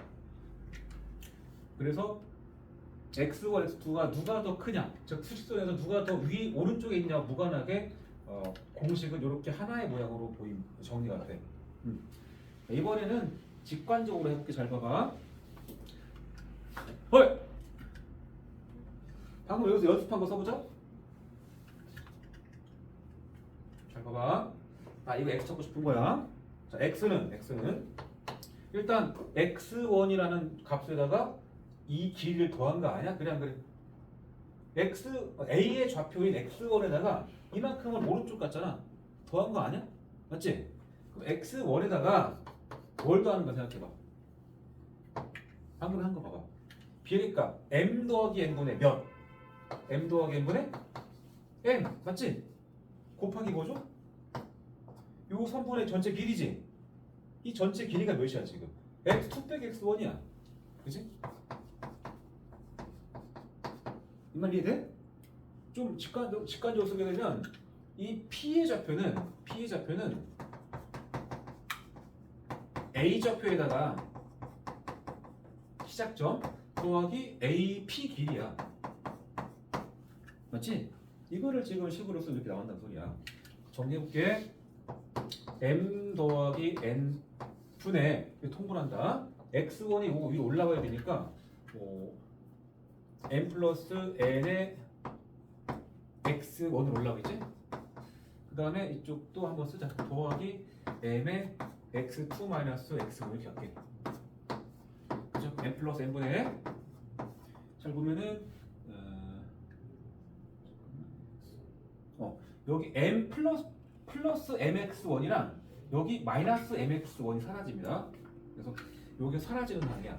그래서 x1, x2가 누가 더 크냐, 즉 수직선에서 누가 더 오른쪽에 있냐 무관하게 공식은 이렇게 하나의 모양으로 정리가 돼. 이번에는 직관적으로 해볼게. 잘 봐봐. 헐! 방금 여기서 연습한 거 써보자. 잘 봐봐. 이거 x 찾고 싶은 거야. 자, x는 일단 x1이라는 값에다가 이 길이를 더한 거 아니야? 그래 안 그래? A의 좌표인 x1에다가 이만큼은 오른쪽 같잖아. 더한 거 아니야? 맞지? 그럼 x1에다가 뭘 더하는 거 생각해봐. 방금 한 거 봐봐. 비례값 m 더하기 n분의 몇? m 더하기 n분의 n 맞지? 곱하기 뭐죠? 요 선분의 전체 길이지? 이 전체 길이가 몇이야 지금? x2 빼기 x1이야. 그치? 이 말 이해돼? 좀 직관적으로 쓰게 되면 이 P의 좌표는 A 좌표에다가 시작점 더하기 AP 길이야. 맞지? 이거를 지금 식으로 쓰면 이렇게 나온다는 소리야. 정리해볼게. M 더하기 N 분의 통분한다. X1이 요거 위로 올라가야 되니까 M 플러스 N의 X1으로 올라가겠지? 그 다음에 이쪽도 한번 쓰자. 더하기 M의 X2 마이너스 X1 이렇게 할게. 그죠? M 플러스 N분의 잘 보면은 여기 M 플러스 MX1이랑 여기 마이너스 MX1이 사라집니다. 그래서 여기 사라지는 항이야.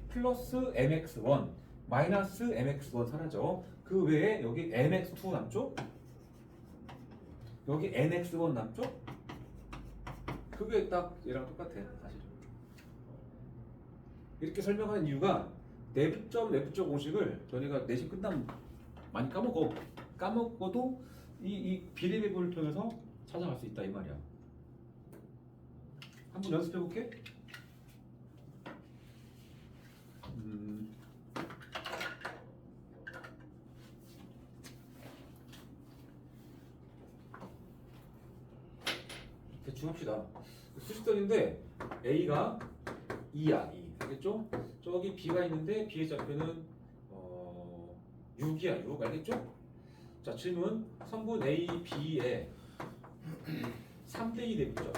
플러스 MX1 마이너스 MX1 사라져. 그 외에 여기 MX2 남쪽, 여기 NX1 남쪽, 그게 딱 얘랑 똑같아 사실은. 이렇게 설명하는 이유가 내부점 공식을 너네가 내신 끝나면 많이 까먹어도 이 비례배분을 통해서 찾아갈 수 있다 이 말이야. 한번 연습해 볼게. 대충 합시다. 수직선인데 A가 2야, 2. 알겠죠? 저기 B가 있는데 B의 좌표는 6이야, 6. 알겠죠? 자, 질문. 선분 A, B에 3대2 내부죠.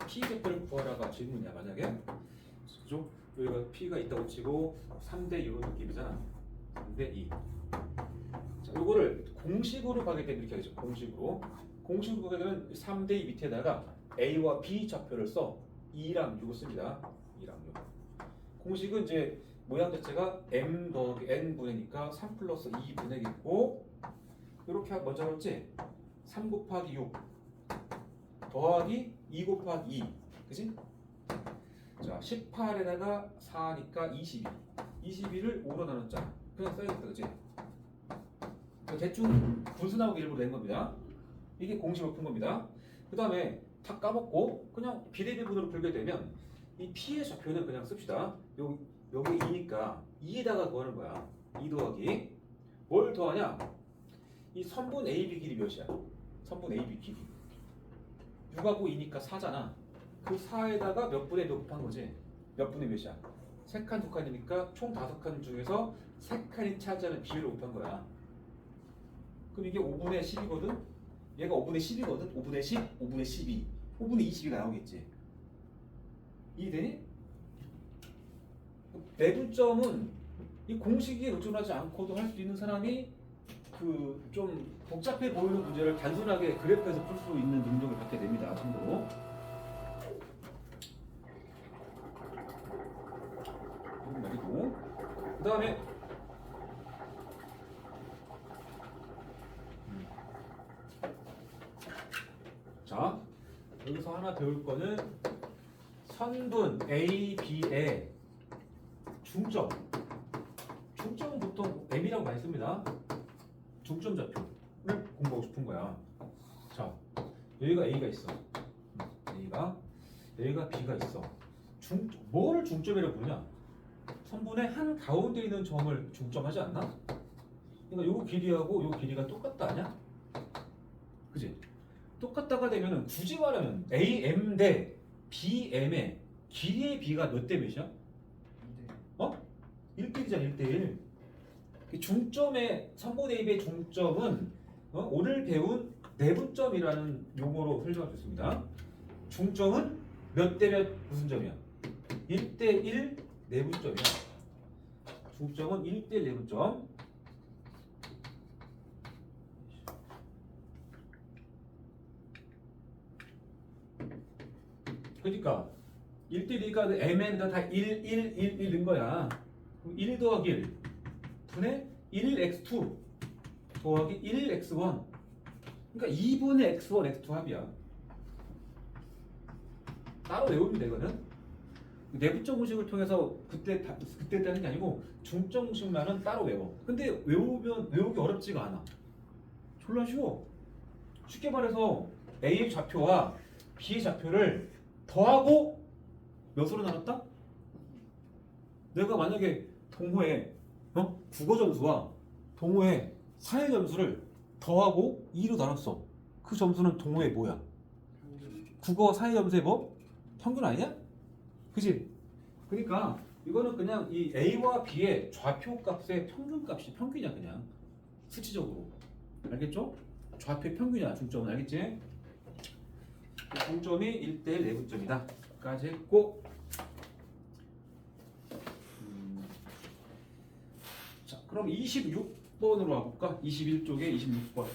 P 좌표를 구하라가 질문이야, 만약에. 그죠? 여기가 P가 있다고 치고 3대 2로 느낌이잖아. 3대 2. 자, 요거를 공식으로 가게 되면 이렇게 하겠죠. 공식으로 가게 되면 3대 2 밑에다가 A와 B 좌표를 써. 2랑 6을 씁니다. 2랑 6. 공식은 이제 모양 자체가 M 더하기 N 분의니까 3 플러스 2 분의겠고, 이렇게 먼저 했지? 3 곱하기 6 더하기 2 곱하기 2. 그지? 자, 18에다가 4니까 22. 22를 5로 나눴잖아. 그냥 써야겠다. 그지? 대충 분수나오기 일부러 낸 겁니다. 이게 공식으로 푼 겁니다. 그 다음에 다 까먹고 그냥 비례배분으로 풀게 되면 이 P의 좌표는 그냥 씁시다. 여기 2니까 2에다가 구하는 거야. 2 더하기 뭘 더하냐? 이 선분 AB 길이 몇이야? 선분 AB 길이 6하고 2니까 4잖아. 그 4에다가 몇 분의 몇 곱한 거지? 몇 분의 몇이야? 3칸 2칸이니까 총 5칸 중에서 3칸이 차지하는 비율을 곱한 거야. 그럼 이게 5분의 10이거든? 얘가 5분의 10이거든? 5분의 10, 5분의 12, 5분의 22가 나오겠지. 이해되니? 내분점은 이 공식에 의존하지 않고도 할 수 있는 사람이 그 좀 복잡해 보이는 문제를 단순하게 그래프에서 풀 수 있는 능력을 갖게 됩니다. 참고로. 이런 말이고. 그 다음에 자, 여기서 하나 배울 거는 선분 A, B의 중점은 보통 M이라고 많이 씁니다. 중점 좌표를 공부하고 싶은 거야. 자, 여기가 A가 있어. 여기가 B가 있어. 뭐를 중점이라고 부르냐? 선분의 한 가운데 있는 점을 중점하지 않나? 그러니까 요 길이하고 요 길이가 똑같다 아니야? 그지? 똑같다가 되면은 굳이 말하면 AM 대 BM의 길이의 B가 몇 대 몇이야? 1대1이잖아. 1대1. 중점의 선분 AB의 중점은 오늘 배운 내분점이라는 용어로 설정할 수 있습니다. 중점은 몇 대 몇 무슨 점이야? 1대1 내분점이야. 중점은 1대1 내분점. 그러니까 1대1이니까 M에다 다 1, 1, 1, 1인 거야. 1 더하기 1 분의 1x2 더하기 1x1. 그러니까 2분의 x1, x2 합이야. 따로 외우면 되거든. 내부적 공식을 통해서 그때 따는 게 아니고 중점 공식만은 따로 외워. 근데 외우기 어렵지가 않아. 졸라 쉬워. 쉽게 말해서 A의 좌표와 B의 좌표를 더하고 몇으로 나눴다? 내가 만약에 동호회 국어 점수와 동호회 사회 점수를 더하고 2로 나눴어. 그 점수는 동호회 뭐야? 국어 사회 점수의 뭐? 평균 아니냐? 그지? 그러니까 이거는 그냥 이 A와 B의 좌표 값의 평균값이 평균이야 그냥 수치적으로. 알겠죠? 좌표 평균이야 중점은. 알겠지? 중점이 1대1 내분점이다 까지 했고, 자 그럼 26번으로 와볼까? 21쪽에 26번.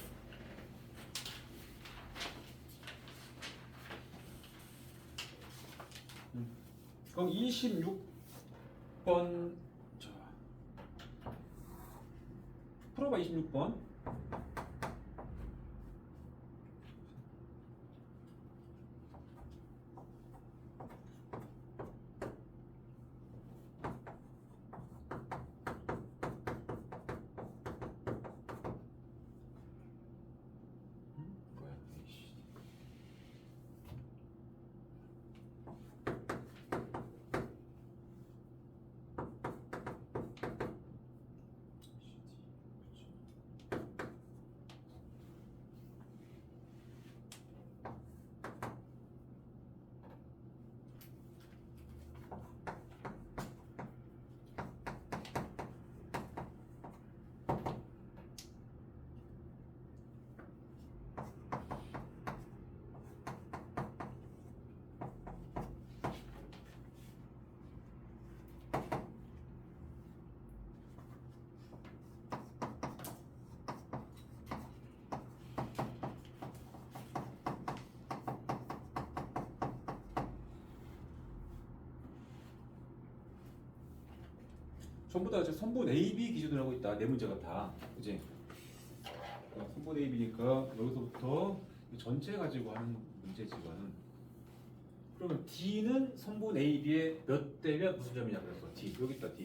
그럼 26번 자 풀어봐. 26번. 뭐야 이씨. 전부 다 이제 선분 AB 기준으로 하고 있다. 네 문제가 다. 그지? 선분 AB니까 여기서부터 전체 가지고 하는 문제지 이거는. 그러면 D는 선분 AB의 몇 대면 무슨 점이냐 그랬어. D. 여기 있다 D.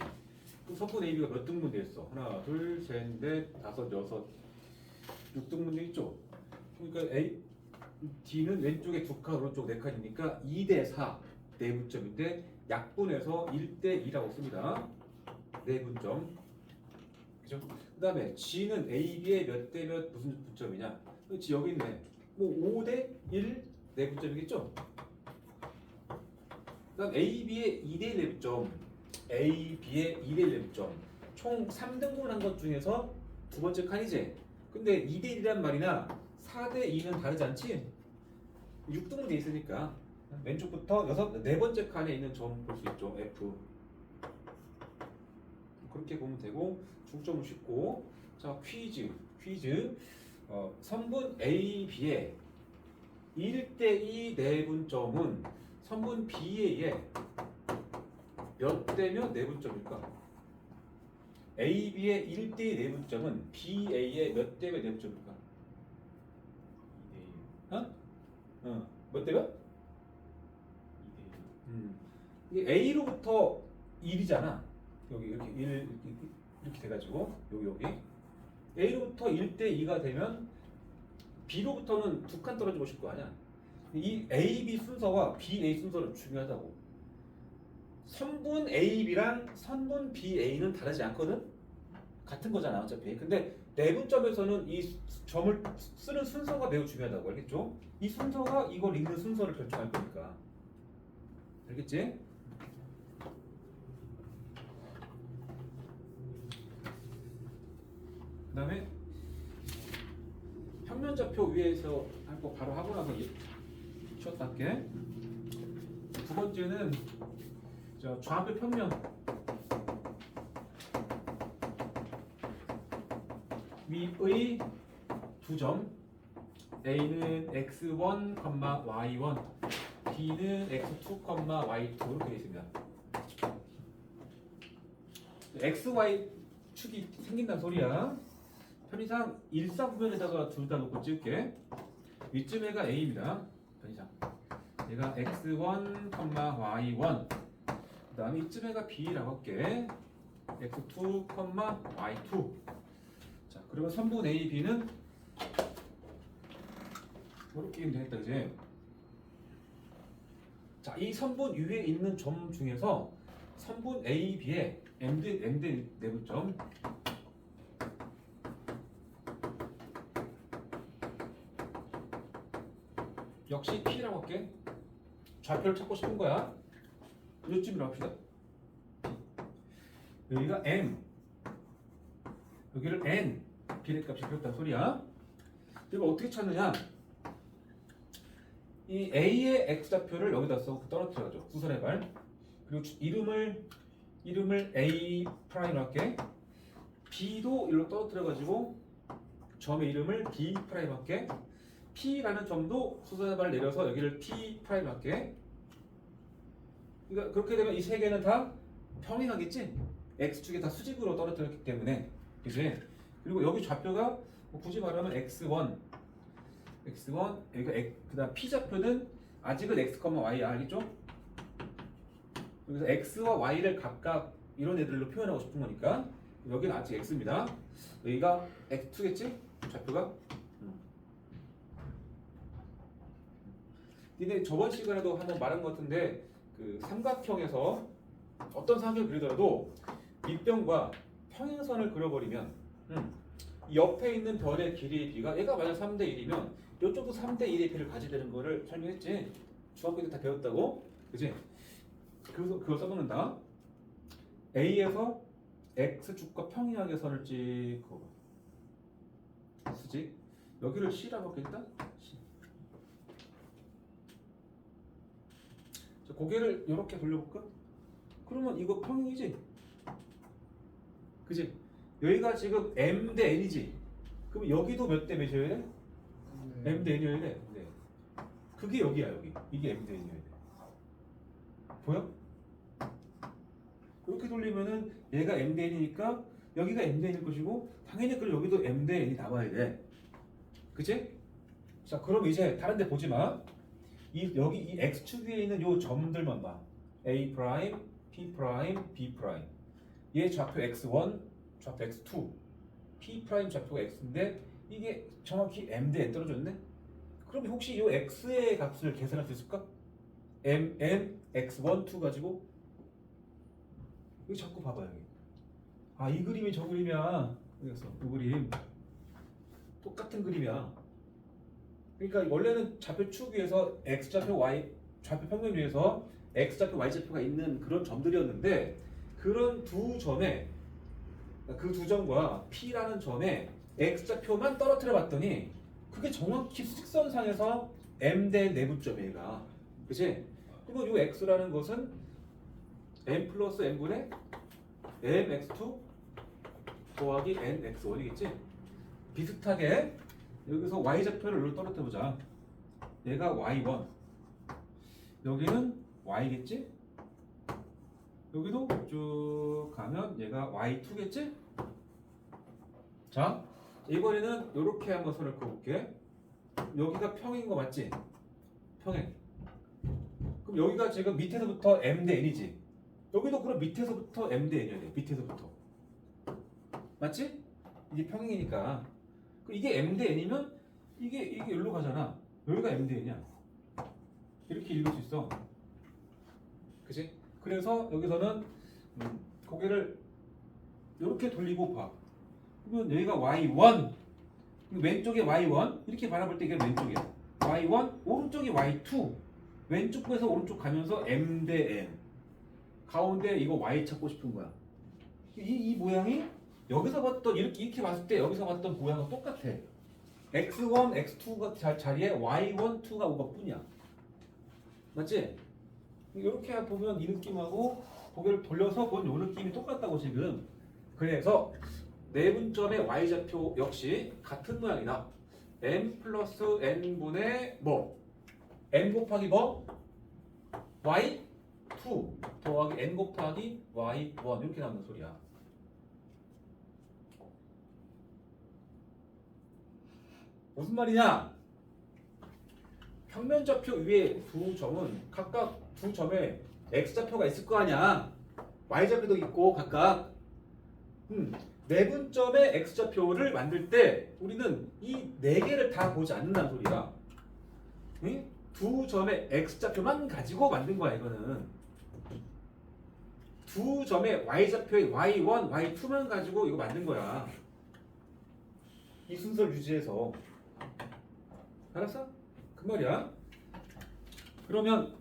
그럼 선분 AB가 몇 등분 돼 있어? 하나, 둘, 셋, 넷, 다섯, 여섯, 6등분 돼 있죠? 그러니까 D는 왼쪽에 2칸, 오른쪽 4칸이니까 2대4 내분점인데 약분해서 1대2라고 씁니다. 내분점. 그죠? 그 다음에 G는 AB의 몇 대 몇 무슨 분점이냐? 그렇지, 여기 있네. 뭐 5대 1 내분점이겠죠? 그 다음 AB의 2대 1 내분점. AB의 2대 1 내분점. 총 3등분 한 것 중에서 두 번째 칸이지? 근데 2대 1이란 말이나 4대 2는 다르지 않지? 6등분 돼 있으니까 왼쪽부터 네 번째 칸에 있는 점 볼 수 있죠. F. 그렇게 보면 되고 중점은 쉽고. 자 퀴즈. 선분 AB의 1대2 내분점은 선분 BA의 몇 대면 내분점일까? AB의 1대2 내분점은 BA의 몇 대면 내분점일까? 2대1. 몇 대면? 2대1. 이게 A로부터 1이잖아. 여기 이렇게 1 이렇게 돼가지고 여기 A로부터 1대2가 되면 B로부터는 2칸 떨어지고 싶을 거 아니야. 이 AB 순서와 BA 순서는 중요하다고. 선분 AB랑 선분 BA는 다르지 않거든? 같은 거잖아 어차피. 근데 내분점에서는 이 점을 쓰는 순서가 매우 중요하다고. 알겠죠? 이 순서가 이걸 읽는 순서를 결정할 거니까. 알겠지? 그 다음에 평면좌표 위에서 할 거 바로 하고 나서 쉬었다 할게. 두 번째는 좌표 평면 위의 두 점 A는 x1, y1, B는 x2, y2 이렇게 되어 있습니다. xy 축이 생긴다는 소리야. 편의상 일사구면에다가 둘 다 놓고 찍을게. 위쯤에가 A입니다. 편의상 얘가 x1, y1, 그 다음에 이쯤에가 B라고 할게. x2, y2. 자, 그러면 선분 A, B는 이렇게 하면 되겠다, 그지? 자, 이 선분 위에 있는 점 중에서 선분 A, B의 m대 내분점 역시 P라고 할게. 좌표를 찾고 싶은 거야. 요쯤으로 합시다. 여기가 M, 여기를 N, 비례값이 그렇다는 소리야. 이거 어떻게 찾느냐? 이 A의 X좌표를 여기다 써 떨어뜨려줘. 수선의 발. 그리고 이름을 A 프라임으로 할게. B도 일로 떨어뜨려가지고 점의 이름을 B 프라임 할게. P라는 점도 수선의 발을 내려서 여기를 P 프라임 할게. 그러니까 그렇게 되면 이 세 개는 다 평행하겠지? X축에 다 수직으로 떨어뜨렸기 때문에. 그치? 그리고 여기 좌표가 뭐 굳이 말하면 X1 여기가 그 다음 P좌표는 아직은 X, Y야. 알겠죠? 여기서 X와 Y를 각각 이런 애들로 표현하고 싶은 거니까 여기는 아직 X입니다. 여기가 X2겠지? 좌표가? 근데 저번 시간에도 한번 말한 것 같은데 그 삼각형에서 어떤 삼각형을 그리더라도 밑변과 평행선을 그려버리면 이 옆에 있는 변의 길이의 비가 얘가 만약 3대 1이면 이쪽도 3대 1의 비를 가지게 되는 거를 설명했지. 중학교 때 다 배웠다고. 그지? 그래서 그걸 써먹는다. A에서 X축과 평행하게 선을 찍고 수직. 여기를 C라고 하겠다. C. 자, 고개를 이렇게 돌려볼까? 그러면 이거 평행이지? 그지? 여기가 지금 M 대 N이지? 그럼 여기도 몇 대 몇이어야 돼?
네.
M 대 N이어야 돼? 네. 그게 여기야, 여기. 이게 M 대 N이어야 돼. 보여? 그렇게 돌리면은 얘가 M 대 N이니까 여기가 M 대 N일 것이고 당연히 그럼 여기도 M 대 N이 나와야 돼. 그치? 자, 그럼 이제 다른 데 보지 마. 여기 이 X축 위에 있는 요 점들만 봐. A 프라임, P 프라임, B 프라임. 얘 좌표 X1, 좌표 X2. P 프라임 좌표가 X인데 이게 정확히 M 대 N 떨어졌네? 그럼 혹시 이 X의 값을 계산할 수 있을까? M, N, X1, 2 가지고 여기 자꾸 봐봐 여기. 아, 이 그림이 저 그림이야. 여기서 이 그림 똑같은 그림이야. 그러니까 원래는 좌표축 위에서 X좌표, Y 좌표 평면 위에서 X좌표, Y좌표가 있는 그런 점들이었는데 그런 두 점에 그 두 점과 P라는 점에 X좌표만 떨어뜨려 봤더니 그게 정확히 수직선상에서 M 대 내분점이야 얘가. 그치? 그리고 이 X라는 것은 M 플러스 N분의 MX2 더하기 NX1이겠지? 비슷하게 여기서 Y좌표를 여기로 떨어뜨려 보자. 얘가 Y1 여기는 Y겠지? 여기도 쭉 가면 얘가 Y2겠지? 자, 이번에는 이렇게 한번 선을 그어볼게. 여기가 평인 거 맞지? 평행. 그럼 여기가 지금 밑에서부터 M 대 N이지? 여기도 그럼 밑에서부터 M 대 N이어야 돼. 밑에서부터. 맞지? 이게 평행이니까. 이게 M 대 N이면 이게 여기로 가잖아. 여기가 M 대 N이야. 이렇게 읽을 수 있어. 그치? 그래서 여기서는 고개를 이렇게 돌리고 봐. 그러면 여기가 Y1 왼쪽에 Y1 이렇게 바라볼 때 이게 왼쪽이야. Y1 오른쪽이 Y2 왼쪽에서 오른쪽 가면서 M 대 N 가운데 이거 Y 찾고 싶은 거야. 이 모양이 여기서 봤던 이렇게 봤을 때 여기서 봤던 모양과 똑같아. X1, X2가 자리에 Y1, 2가 온 것뿐이야. 맞지? 이렇게 보면 이 느낌하고 고개를 돌려서 본 이 느낌이 똑같다고 지금. 그래서 내분점의 Y좌표 역시 같은 모양이다. M 플러스 N분의 뭐? N 곱하기 뭐? Y2 더하기 N 곱하기 Y1 이렇게 나오는 소리야. 무슨 말이냐? 평면좌표 위에 두 점은 각각 두 점의 x좌표가 있을 거 아니야. y좌표도 있고 각각. 내분점의 x좌표를 만들 때 우리는 이 네 개를 다 보지 않는다는 소리야. 응? 두 점의 x좌표만 가지고 만든 거야 이거는. 두 점의 y좌표의 y1, y2만 가지고 이거 만든 거야. 이 순서를 유지해서. 알았어? 그 말이야. 그러면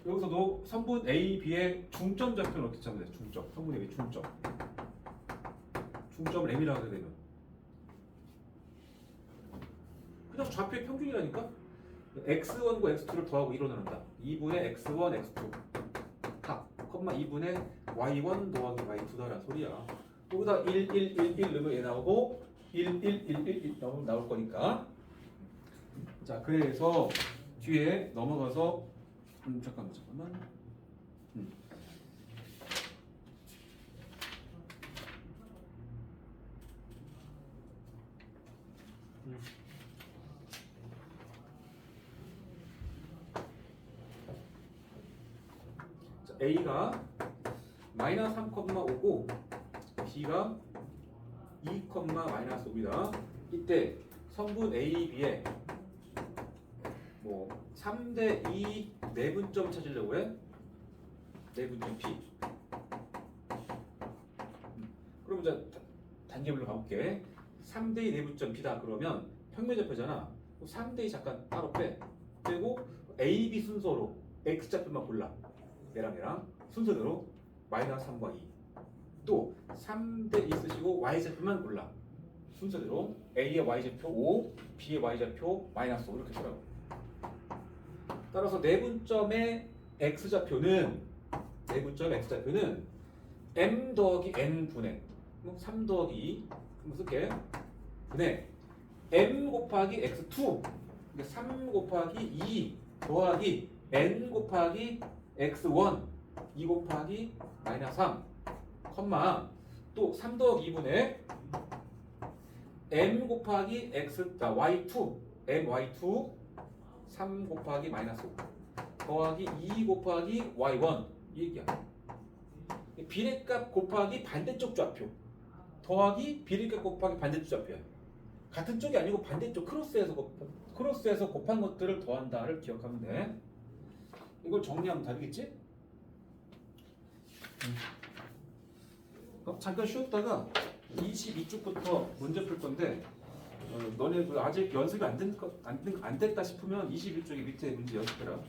여기서도 선분 A, B의 중점 좌표는 어떻게 찾으면 돼? 중점. 선분 A, 중점. 중점을 M이라고 하게 되면 그냥 좌표의 평균이라니까? x1과 x2를 더하고 1로 나눈다. 2분의 x1, x2 합, 2분의 y1 더하기 y2다라는 소리야. 여기다 1, 1, 1, 1 넣으면 얘 나오고 1, 1, 1, 1, 1 넣으면 나올 거니까. 자, 그래서 뒤에 넘어가서 잠깐만. 자, A가 마이너스 3,5고 B가 2, 마이너스 5입니다. 이때 성분 A, B에 3대 2 내분점 찾으려고 해. 내분점 P. 그럼 이제 단계별로 가볼게. 3대 2 내분점 P다 그러면 평면좌표잖아. 3대 2 잠깐 따로 빼. 그리고 A, B 순서로 X좌표만 골라. 얘랑 순서대로 마이너스 3과 2. 또 3대 2 쓰시고 Y좌표만 골라. 순서대로 A의 Y좌표 5, B의 Y좌표 마이너스 5 이렇게 쓰라고. 따라서 내분점의 x좌표는 m 더하기 n 분의 3 더하기 2 한번 쓸게. 분의 m 곱하기 x2 3 곱하기 2 더하기 n 곱하기 x1 2 곱하기 마이너스 3 컴마 또 3 더하기 2분의 m 곱하기 y2 my2 3 곱하기 마이너스 5 더하기 2 곱하기 y1 이 얘기야. 비례값 곱하기 반대쪽 좌표 더하기 비례값 곱하기 반대쪽 좌표야. 같은 쪽이 아니고 반대쪽 크로스에서 곱한 것들을 더한다를 기억하면 돼. 이걸 정리하면 답이겠지? 잠깐 쉬었다가 22쪽부터 문제 풀 건데 너네 아직 연습이 안 됐다 싶으면 21쪽에 밑에 문제 연습해라.